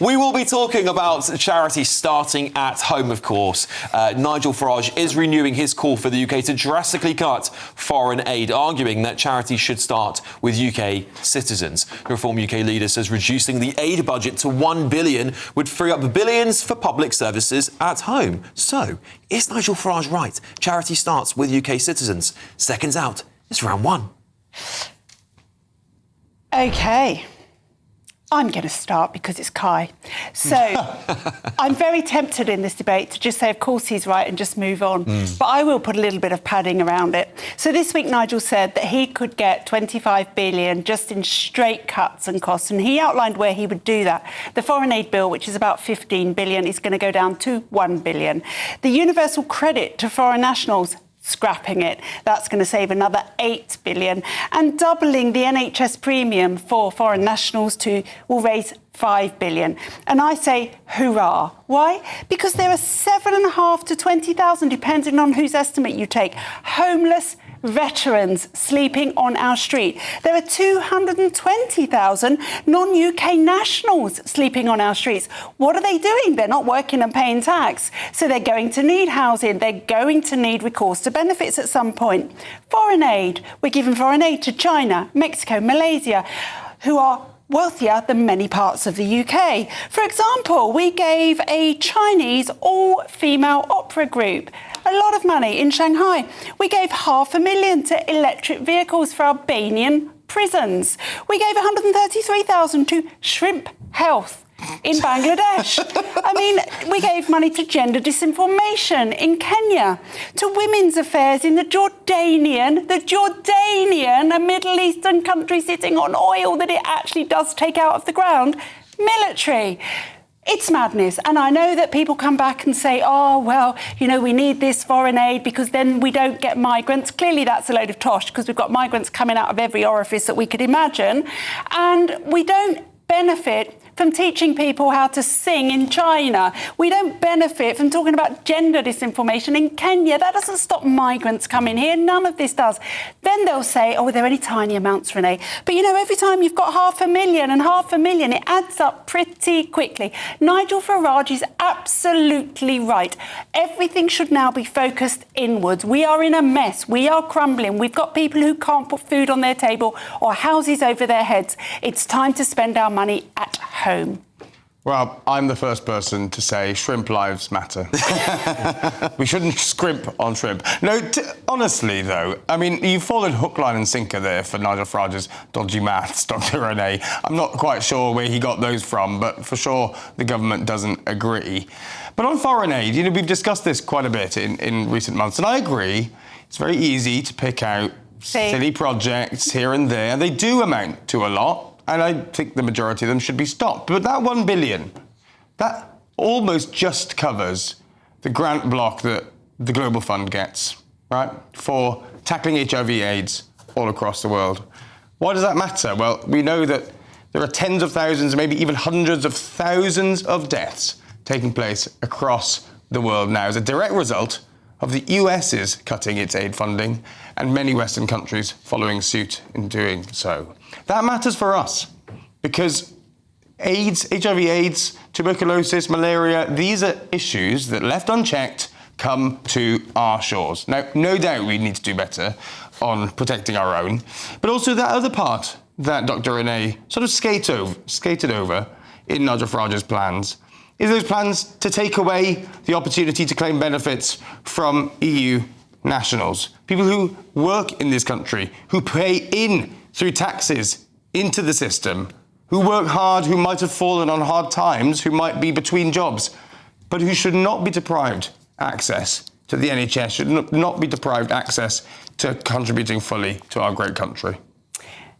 We will be talking about charity starting at home, of course. Nigel Farage is renewing his call for the UK to drastically cut foreign aid, arguing that charity should start with UK citizens. The Reform UK leader says reducing the aid budget to £1 billion would free up billions for public services at home. So, is Nigel Farage right? Charity starts with UK citizens. Seconds out. It's round one. OK. I'm going to start because it's Kai. So I'm very tempted in this debate to just say, of course, he's right and just move on. But I will put a little bit of padding around it. So this week, Nigel said that he could get 25 billion just in straight cuts and costs. And he outlined where he would do that. The foreign aid bill, which is about 15 billion, is going to go down to 1 billion. The universal credit to foreign nationals, scrapping it. That's going to save another 8 billion. And doubling the NHS premium for foreign nationals will raise 5 billion. And I say, hurrah. Why? Because there are 7,500 to 20,000, depending on whose estimate you take, homeless veterans sleeping on our street. There are 220,000 non-UK nationals sleeping on our streets. What are they doing? They're not working and paying tax. So they're going to need housing. They're going to need recourse to benefits at some point. Foreign aid. We're giving foreign aid to China, Mexico, Malaysia, who are wealthier than many parts of the UK. For example, we gave a Chinese all-female opera group a lot of money in Shanghai. We gave $500,000 to electric vehicles for Albanian prisons. We gave 133,000 to Shrimp Health in Bangladesh. I mean, we gave money to gender disinformation in Kenya, to women's affairs in the Jordanian, a Middle Eastern country sitting on oil that it actually does take out of the ground, military. It's madness. And I know that people come back and say, oh, well, we need this foreign aid because then we don't get migrants. Clearly, that's a load of tosh because we've got migrants coming out of every orifice that we could imagine. And we don't benefit from teaching people how to sing in China. We don't benefit from talking about gender disinformation in Kenya. That doesn't stop migrants coming here. None of this does. Then they'll say, oh, they're only tiny amounts, Renee. But, every time you've got 500,000 and 500,000, it adds up pretty quickly. Nigel Farage is absolutely right. Everything should now be focused inwards. We are in a mess. We are crumbling. We've got people who can't put food on their table or houses over their heads. It's time to spend our money at home. Well, I'm the first person to say shrimp lives matter. We shouldn't scrimp on shrimp. No, honestly, though, I mean, you've fallen hook, line and sinker there for Nigel Farage's dodgy maths, Dr. Renee. I'm not quite sure where he got those from, but for sure the government doesn't agree. But on foreign aid, we've discussed this quite a bit in recent months, and I agree it's very easy to pick out silly projects here and there. They do amount to a lot. And I think the majority of them should be stopped. But that 1 billion, that almost just covers the grant block that the Global Fund gets, right, for tackling HIV/AIDS all across the world. Why does that matter? Well, we know that there are tens of thousands, maybe even hundreds of thousands of deaths taking place across the world now as a direct result of the US's cutting its aid funding and many Western countries following suit in doing so. That matters for us because AIDS, HIV/AIDS, tuberculosis, malaria, these are issues that, left unchecked, come to our shores. Now, no doubt we need to do better on protecting our own, but also that other part that Dr. Renee sort of skated over in Nigel Farage's plans is those plans to take away the opportunity to claim benefits from EU nationals, people who work in this country, who pay in through taxes into the system, who work hard, who might have fallen on hard times, who might be between jobs, but who should not be deprived access to the NHS, should not be deprived access to contributing fully to our great country.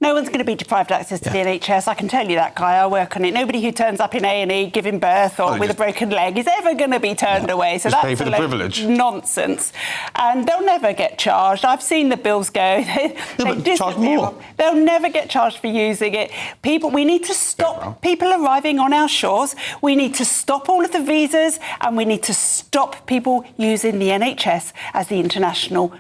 No one's going to be deprived access to the NHS. I can tell you that, Kai. I work on it. Nobody who turns up in A&E giving birth or with a broken leg is ever going to be turned away. So that's pay for the privilege. Nonsense. And they'll never get charged. I've seen the bills go. They charge more. They'll never get charged for using it. We need to stop people arriving on our shores. We need to stop all of the visas, and we need to stop people using the NHS as the international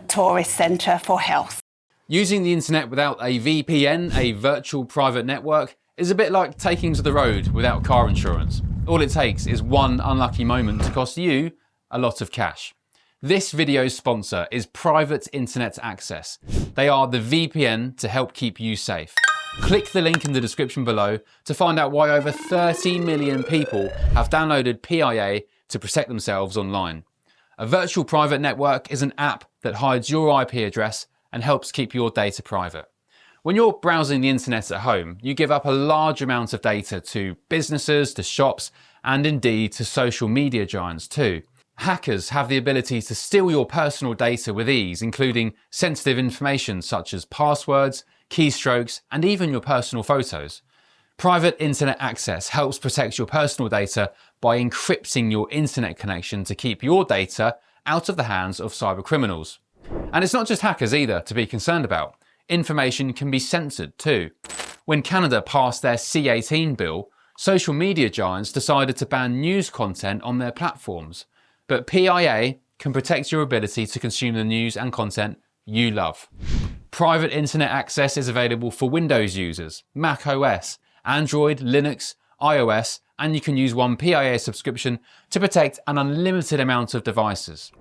tourist centre for health. Using the internet without a VPN, a virtual private network, is a bit like taking to the road without car insurance. All it takes is one unlucky moment to cost you a lot of cash. This video's sponsor is Private Internet Access. They are the VPN to help keep you safe. Click the link in the description below to find out why over 30 million people have downloaded PIA to protect themselves online. A virtual private network is an app that hides your IP address and helps keep your data private. When you're browsing the internet at home, you give up a large amount of data to businesses, to shops, and indeed to social media giants too. Hackers have the ability to steal your personal data with ease, including sensitive information such as passwords, keystrokes, and even your personal photos. Private Internet Access helps protect your personal data by encrypting your internet connection to keep your data out of the hands of cyber criminals. And it's not just hackers either to be concerned about. Information can be censored too. When Canada passed their C18 bill, social media giants decided to ban news content on their platforms. But PIA can protect your ability to consume the news and content you love. Private Internet Access is available for Windows users, Mac OS, Android, Linux, iOS, and you can use one PIA subscription to protect an unlimited amount of devices.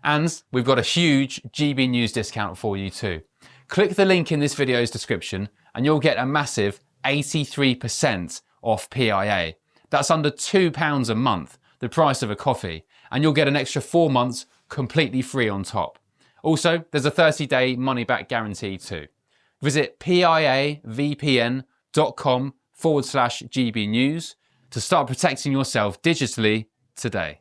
And we've got a huge GB News discount for you too. Click the link in this video's description and you'll get a massive 83% off PIA. That's under £2 a month, the price of a coffee, and you'll get an extra 4 months completely free on top. Also, there's a 30-day money-back guarantee too. Visit piavpn.com/GBnews to start protecting yourself digitally today.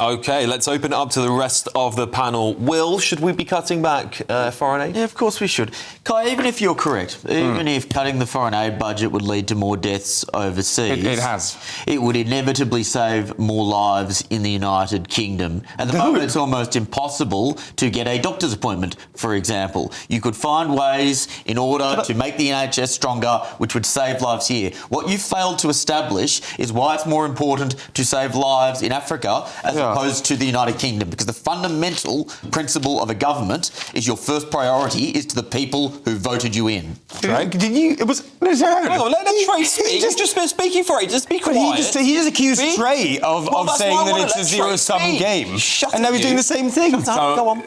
OK, let's open it up to the rest of the panel. Will, should we be cutting back foreign aid? Yeah, of course we should. Kai, even if you're correct, even if cutting the foreign aid budget would lead to more deaths overseas... It has. It would inevitably save more lives in the United Kingdom. At the moment, it's almost impossible to get a doctor's appointment, for example. You could find ways in order to make the NHS stronger, which would save lives here. What you've failed to establish is why it's more important to save lives in Africa as opposed to the United Kingdom, because the fundamental principle of a government is your first priority is to the people who voted you in. Did you? It was. Hang on, let Trey speak. He's just been speaking for it. Just be quiet. But he just accused Trey of saying that it's a zero-sum game. And now he's doing the same thing. Go on.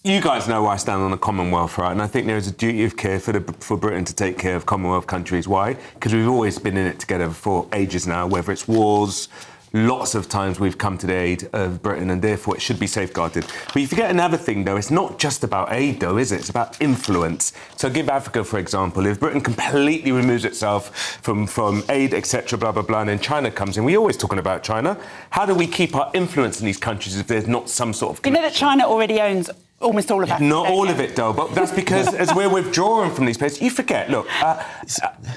You guys know where I stand on the Commonwealth, right? And I think there is a duty of care for Britain to take care of Commonwealth countries. Why? Because we've always been in it together for ages now, whether it's wars. Lots of times we've come to the aid of Britain and therefore it should be safeguarded. But you forget another thing, though. It's not just about aid, though, is it? It's about influence. So give Africa, for example. If Britain completely removes itself from aid, etc., blah, blah, blah, and then China comes in, we're always talking about China. How do we keep our influence in these countries if there's not some sort of connection? You know that China already owns almost all of Africa. Not all of it, though, but that's because as we're withdrawing from these places, you forget, look,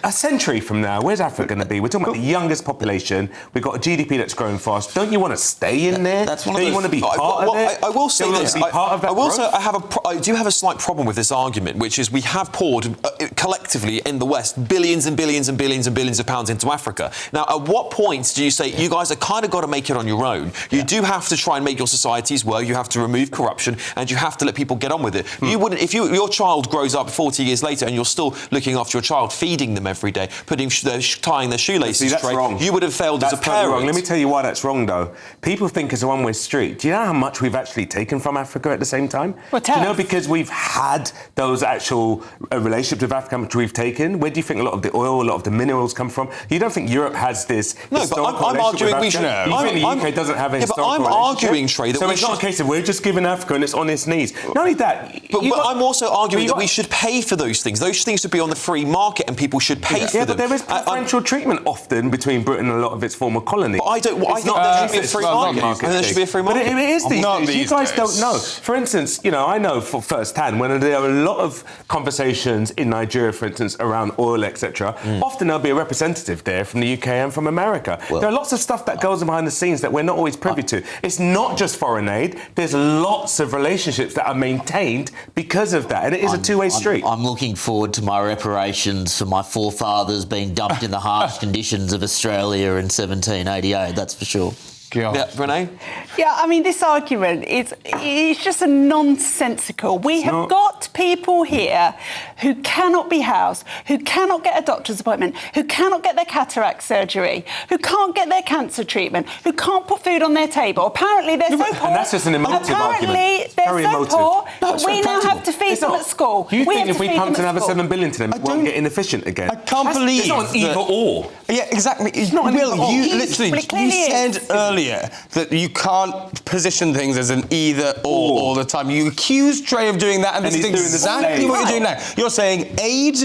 a century from now, where's Africa going to be? We're talking about the youngest population. We've got a GDP that's growing fast. Don't you want to stay in there? That's one Don't of you want to be part of it? I will say this. I do have a slight problem with this argument, which is we have poured collectively in the West billions and billions and billions and billions of pounds into Africa. Now, at what point do you say you guys have kind of got to make it on your own? You do have to try and make your societies work. You have to remove corruption, and you have to let people get on with it. You wouldn't, if your child grows up 40 years later and you're still looking after your child, feeding them every day, tying their shoelaces that's straight, wrong. you would have failed as a Totally parent. wrong. Let me tell you why that's wrong, though. People think it's a one-way street. Do you know how much we've actually taken from Africa at the same time? Well, do you know, because we've had those actual relationships with Africa which we've taken? Where do you think a lot of the oil, a lot of the minerals come from? You don't think Europe has this historical I'm arguing we should. You think the UK doesn't have a historical I'm arguing, Trey, that so we it's should. not a case of we're just giving Africa and it's on its knees. Not only that, but I'm also arguing that we should pay for those things. Those things should be on the free market and people should pay for them. Yeah, but there is preferential treatment often between Britain and a lot of its former colonies. But I think there should be a free market. And there should be a free market. But it is these days. You guys days. don't know. For instance, I know for firsthand when there are a lot of conversations in Nigeria, for instance, around oil, etc. Often there'll be a representative there from the UK and from America. There are lots of stuff that goes behind the scenes that we're not always privy to. It's not just foreign aid. There's lots of relationships that are maintained because of that, and it is a two-way street. I'm looking forward to my reparations for my forefathers being dumped in the harsh conditions of Australia in 1788, that's for sure. God. Yeah, Renee? Yeah, I mean, this argument is just a nonsensical. We have got people here who cannot be housed, who cannot get a doctor's appointment, who cannot get their cataract surgery, who can't get their cancer treatment, who can't put food on their table. Apparently, they're so poor. And that's just an emotive argument. They're Very so emotive. poor No, that it's we very now have practical. to feed It's them not. at school. You think have if to we feed pumped them at another school. 7 billion to them, it won't get inefficient again? I can't believe It's not an either or. Yeah, exactly. not an Will, either or. you It is, literally but it clearly you said is. earlier that you can't position things as an either or all the time. You accused Trey of doing that, and this he's is doing the exactly same. what you're doing now. You're saying aid.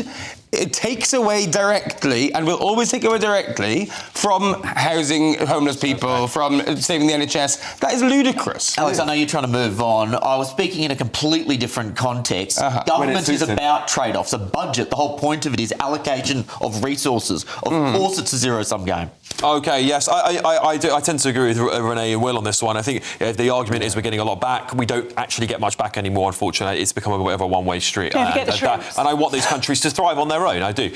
It takes away directly, and will always take away directly, from housing homeless people, from saving the NHS. That is ludicrous. Alex, I know you're trying to move on. I was speaking in a completely different context. Government is about trade-offs. A budget, the whole point of it is allocation of resources. Of course it's a zero-sum game. Okay, yes, I tend to agree with Renee and Will on this one. I think the argument is we're getting a lot back. We don't actually get much back anymore, unfortunately. It's become a bit of a one-way street. Don't forget the shrimps. And I want these countries to thrive on their own, I do.